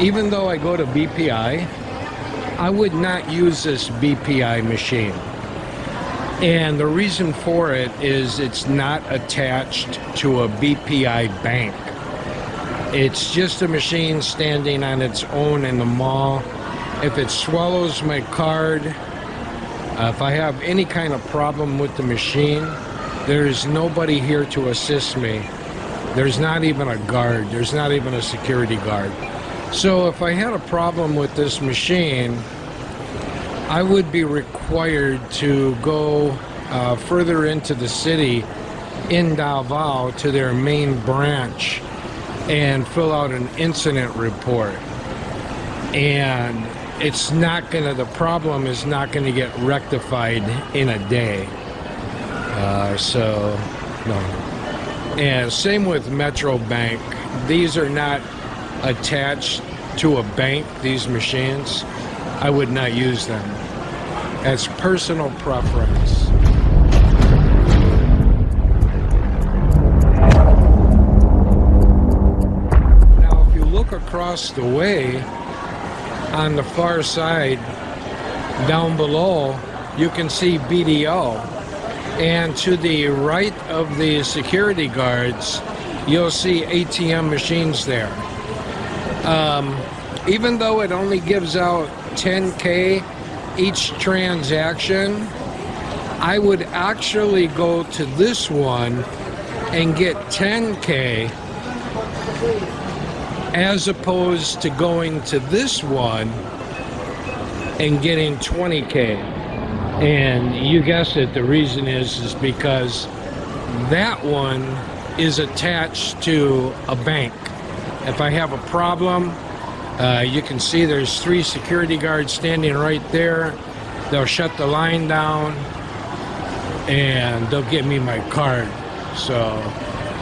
even though I go to BPI, I would not use this BPI machine. And the reason for it is it's not attached to a BPI bank. It's just a machine standing on its own in the mall. If it swallows my card, if I have any kind of problem with the machine, there's nobody here to assist me. There's not even a guard. There's not even a security guard. So if I had a problem with this machine, I would be required to go further into the city in Davao to their main branch and fill out an incident report. And it's not gonna, the problem is not gonna get rectified in a day. So, no. And same with Metro Bank. These are not attached to a bank, these machines. I would not use them. That's personal preference. Now, if you look across the way, on the far side, down below, you can see BDO. And to the right of the security guards, you'll see ATM machines there. Even though it only gives out 10K each transaction, I would actually go to this one and get 10K as opposed to going to this one and getting 20K. And you guessed it, the reason is because that one is attached to a bank. If I have a problem, you can see there's 3 security guards standing right there. They'll shut the line down and they'll give me my card. So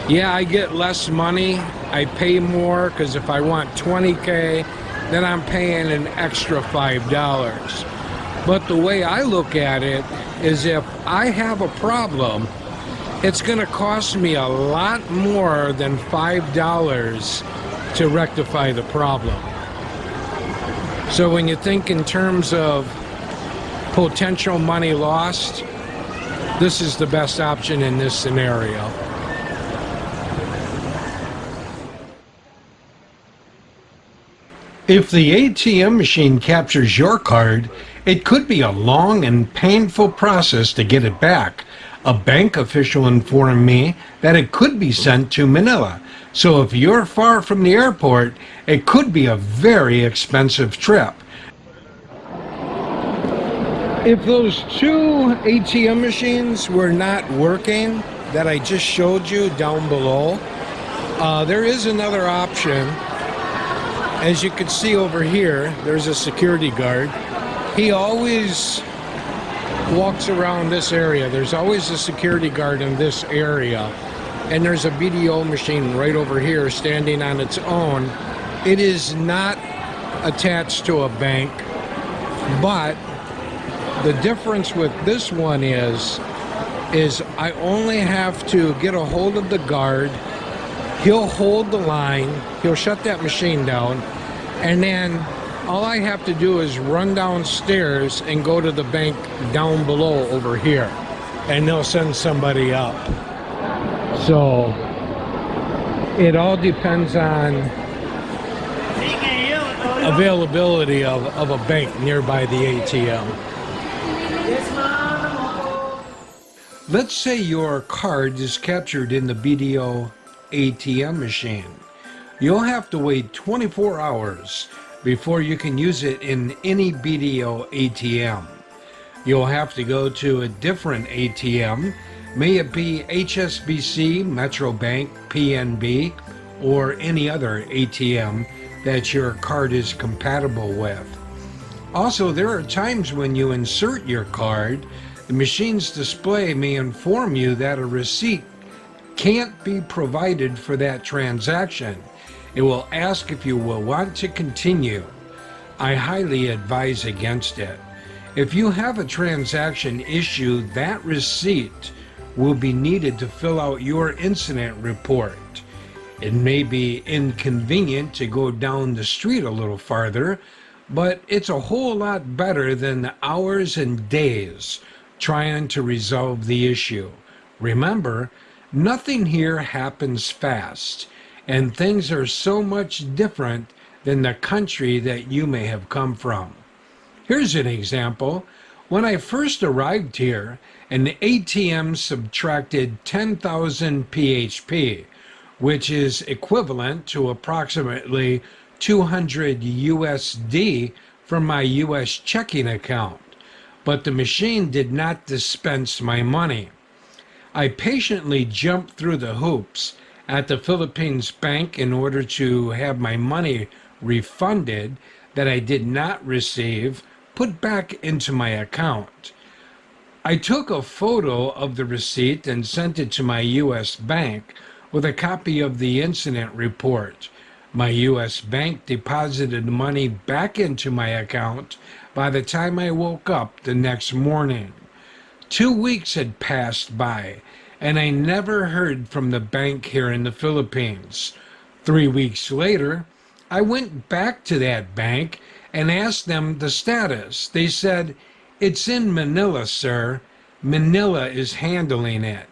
yeah, I get less money. I pay more because if I want 20K, then I'm paying an extra $5. But the way I look at it is if I have a problem, it's going to cost me a lot more than $5 to rectify the problem. So when you think in terms of potential money lost, this is the best option in this scenario. If the ATM machine captures your card, it could be a long and painful process to get it back. A bank official informed me that it could be sent to Manila. So if you're far from the airport, it could be a very expensive trip. If those 2 ATM machines were not working that I just showed you down below, there is another option. As you can see over here, there's a security guard. He always walks around this area. There's always a security guard in this area. And there's a BDO machine right over here standing on its own. It is not attached to a bank, but the difference with this one is I only have to get a hold of the guard. He'll hold the line, he'll shut that machine down, and then all I have to do is run downstairs and go to the bank down below over here, and they'll send somebody up. So it all depends on availability of a bank nearby the ATM. Let's say your card is captured in the BDO ATM machine. You'll have to wait 24 hours before you can use it in any BDO ATM. You'll have to go to a different ATM, may it be HSBC, Metro Bank, PNB, or any other ATM that your card is compatible with. Also, there are times when you insert your card, the machine's display may inform you that a receipt can't be provided for that transaction. It will ask if you will want to continue. I highly advise against it. If you have a transaction issue, that receipt will be needed to fill out your incident report. It may be inconvenient to go down the street a little farther, but it's a whole lot better than the hours and days trying to resolve the issue. Remember, nothing here happens fast, and things are so much different than the country that you may have come from. Here's an example. When I first arrived here, an ATM subtracted 10,000 PHP, which is equivalent to approximately 200 USD from my US checking account. But the machine did not dispense my money. I patiently jumped through the hoops at the Philippines bank in order to have my money refunded that I did not receive put back into my account. I took a photo of the receipt and sent it to my US bank with a copy of the incident report. My US bank deposited money back into my account by the time I woke up the next morning. 2 weeks had passed by, and I never heard from the bank here in the Philippines. 3 weeks later, I went back to that bank and asked them the status. They said, "It's in Manila, sir. Manila is handling it."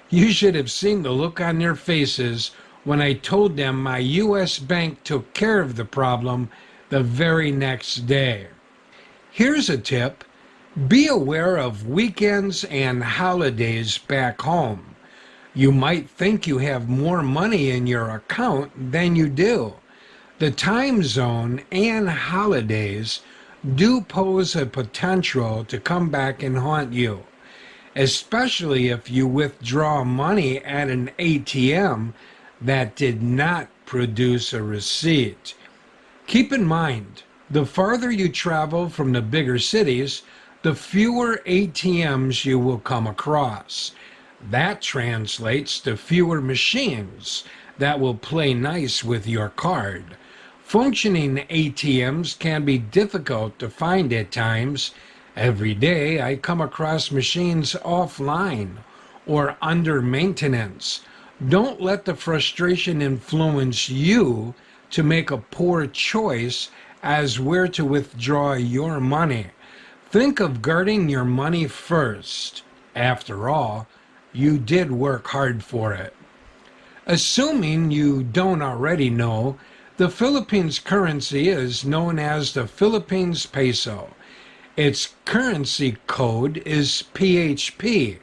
You should have seen the look on their faces when I told them my US bank took care of the problem the very next day. Here's a tip. Be aware of weekends and holidays back home. You might think you have more money in your account than you do. The time zone and holidays do pose a potential to come back and haunt you, especially if you withdraw money at an ATM that did not produce a receipt. Keep in mind, the farther you travel from the bigger cities, the fewer ATMs you will come across. That translates to fewer machines that will play nice with your card. Functioning ATMs can be difficult to find at times. Every day I come across machines offline or under maintenance. Don't let the frustration influence you to make a poor choice as where to withdraw your money. Think of guarding your money first. After all, you did work hard for it. Assuming you don't already know, the Philippines currency is known as the Philippines peso. Its currency code is PHP.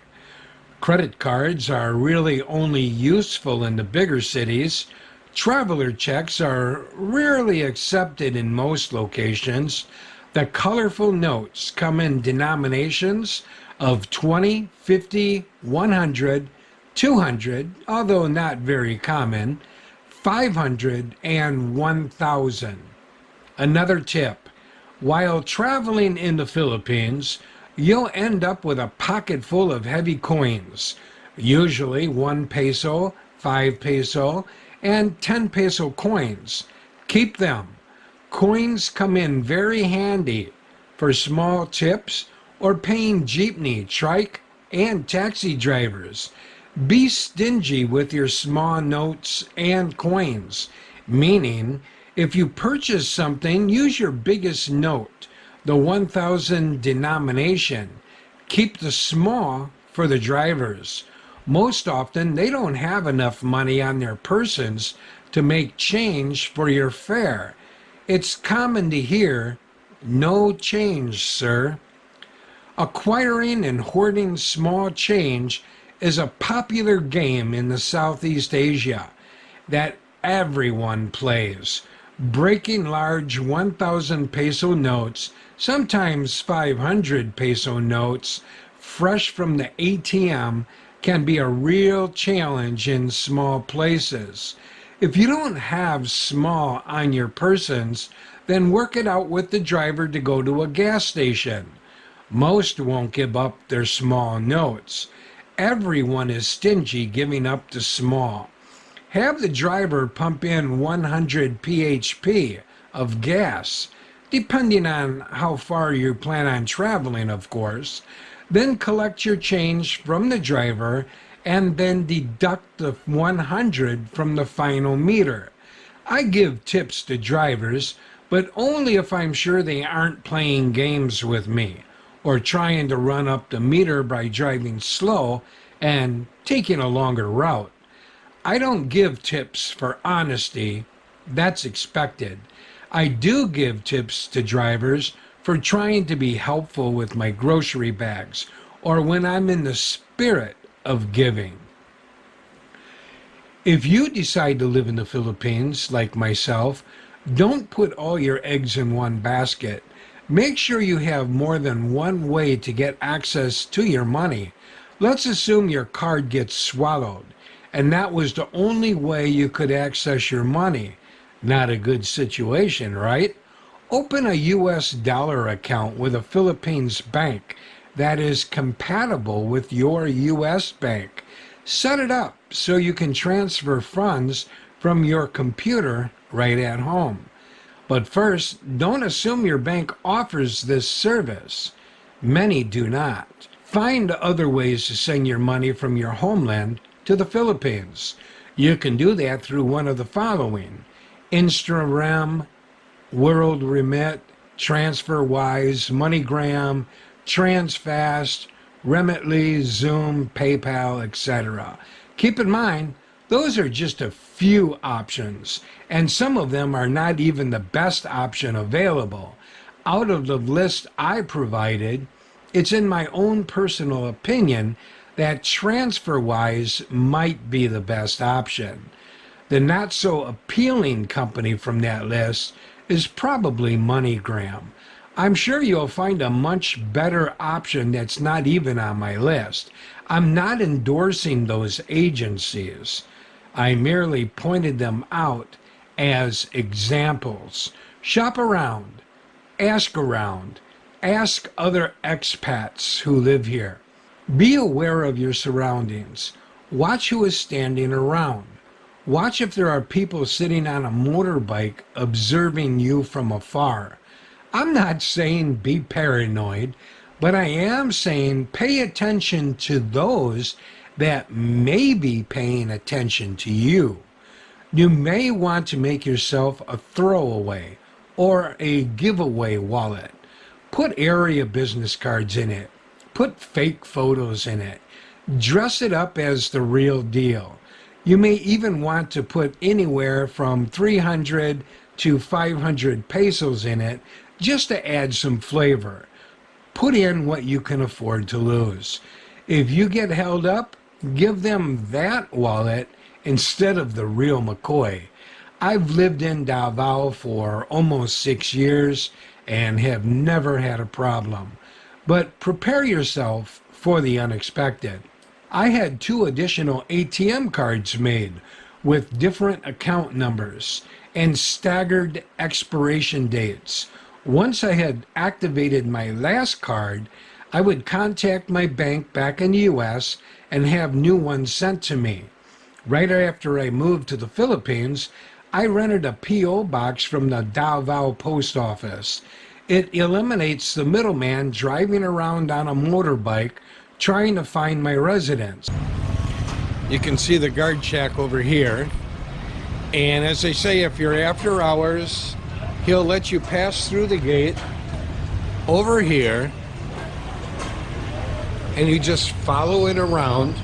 Credit cards are really only useful in the bigger cities. Traveler checks are rarely accepted in most locations. The colorful notes come in denominations of 20, 50, 100, 200, although not very common, 500, and 1,000. Another tip, while traveling in the Philippines, you'll end up with a pocket full of heavy coins, usually 1 peso, 5 peso, and 10 peso coins. Keep them. Coins come in very handy for small tips or paying jeepney, trike, and taxi drivers. Be stingy with your small notes and coins, meaning if you purchase something, use your biggest note, the 1,000 denomination. Keep the small for the drivers. Most often, they don't have enough money on their persons to make change for your fare. It's common to hear, "No change, sir." Acquiring and hoarding small change is a popular game in the Southeast Asia that everyone plays. Breaking large 1,000 peso notes, sometimes 500 peso notes, fresh from the ATM can be a real challenge in small places. If you don't have small on your persons, then work it out with the driver to go to a gas station. Most won't give up their small notes. Everyone is stingy giving up the small. Have the driver pump in 100 PHP of gas, depending on how far you plan on traveling, of course. Then collect your change from the driver and then deduct the 100 from the final meter. I give tips to drivers, but only if I'm sure they aren't playing games with me or trying to run up the meter by driving slow and taking a longer route. I don't give tips for honesty. That's expected. I do give tips to drivers for trying to be helpful with my grocery bags or when I'm in the spirit of giving. If you decide to live in the Philippines, like myself, don't put all your eggs in one basket. Make sure you have more than one way to get access to your money. Let's assume your card gets swallowed, and that was the only way you could access your money. Not a good situation, right? Open a US dollar account with a Philippines bank that is compatible with your US bank. Set it up so you can transfer funds from your computer right at home. But first, don't assume your bank offers this service. Many do not. Find other ways to send your money from your homeland to the Philippines. You can do that through one of the following: InstaRem, World Remit, TransferWise, MoneyGram, TransFast, Remitly, Zoom, PayPal, etc. Keep in mind, those are just a few options, and some of them are not even the best option available. Out of the list I provided, it's in my own personal opinion that TransferWise might be the best option. The not so appealing company from that list is probably MoneyGram. I'm sure you'll find a much better option that's not even on my list. I'm not endorsing those agencies. I merely pointed them out as examples. Shop around, ask other expats who live here. Be aware of your surroundings. Watch who is standing around. Watch if there are people sitting on a motorbike observing you from afar. I'm not saying be paranoid, but I am saying pay attention to those that may be paying attention to you. You may want to make yourself a throwaway or a giveaway wallet. Put area business cards in it. Put fake photos in it. Dress it up as the real deal. You may even want to put anywhere from 300 to 500 pesos in it just to add some flavor. Put in what you can afford to lose. If you get held up, give them that wallet instead of the real McCoy. I've lived in Davao for almost 6 years and have never had a problem. But prepare yourself for the unexpected. I had 2 additional ATM cards made with different account numbers and staggered expiration dates. Once I had activated my last card, I would contact my bank back in the US and have new ones sent to me. Right after I moved to the Philippines, I rented a P.O. box from the Davao post office. It eliminates the middleman driving around on a motorbike trying to find my residence. You can see the guard shack over here. And as they say, if you're after hours, he'll let you pass through the gate over here and you just follow it around.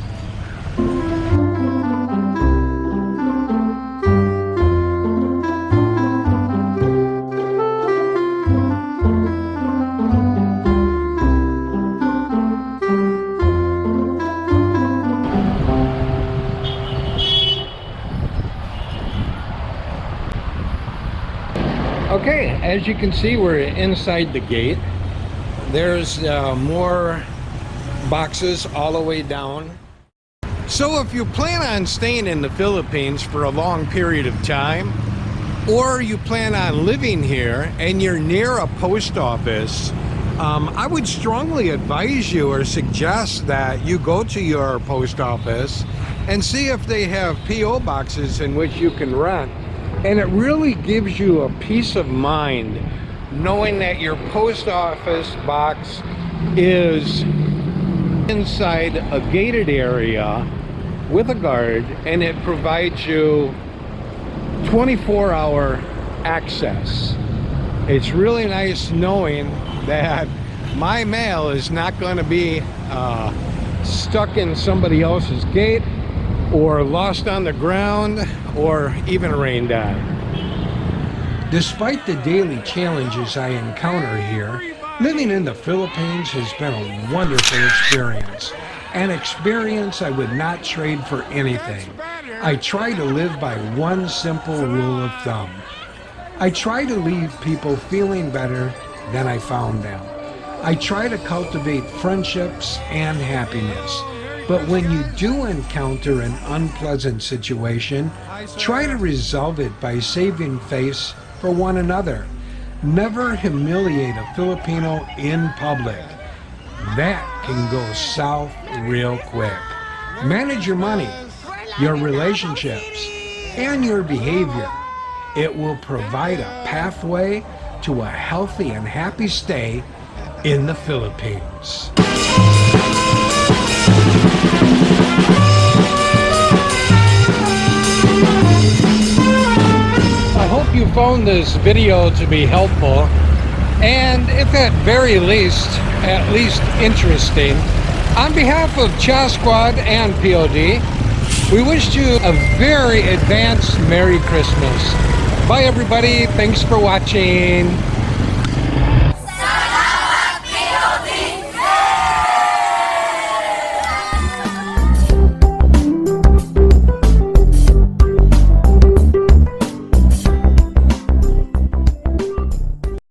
Okay, as you can see, we're inside the gate. There's more boxes all the way down. So if you plan on staying in the Philippines for a long period of time, or you plan on living here and you're near a post office, I would strongly advise you or suggest that you go to your post office and see if they have P.O. boxes in which you can rent. And it really gives you a peace of mind knowing that your post office box is inside a gated area with a guard, and it provides you 24-hour access. It's really nice knowing that my mail is not going to be stuck in somebody else's gate, or lost on the ground, or even rained on. Despite the daily challenges I encounter here, living in the Philippines has been a wonderful experience. An experience I would not trade for anything. I try to live by one simple rule of thumb. I try to leave people feeling better than I found them. I try to cultivate friendships and happiness. But when you do encounter an unpleasant situation, try to resolve it by saving face for one another. Never humiliate a Filipino in public. That can go south real quick. Manage your money, your relationships, and your behavior. It will provide a pathway to a healthy and happy stay in the Philippines. I hope you found this video to be helpful, and if at very least, interesting. On behalf of Cha Squad and POD, we wish you a very advanced Merry Christmas. Bye everybody, thanks for watching.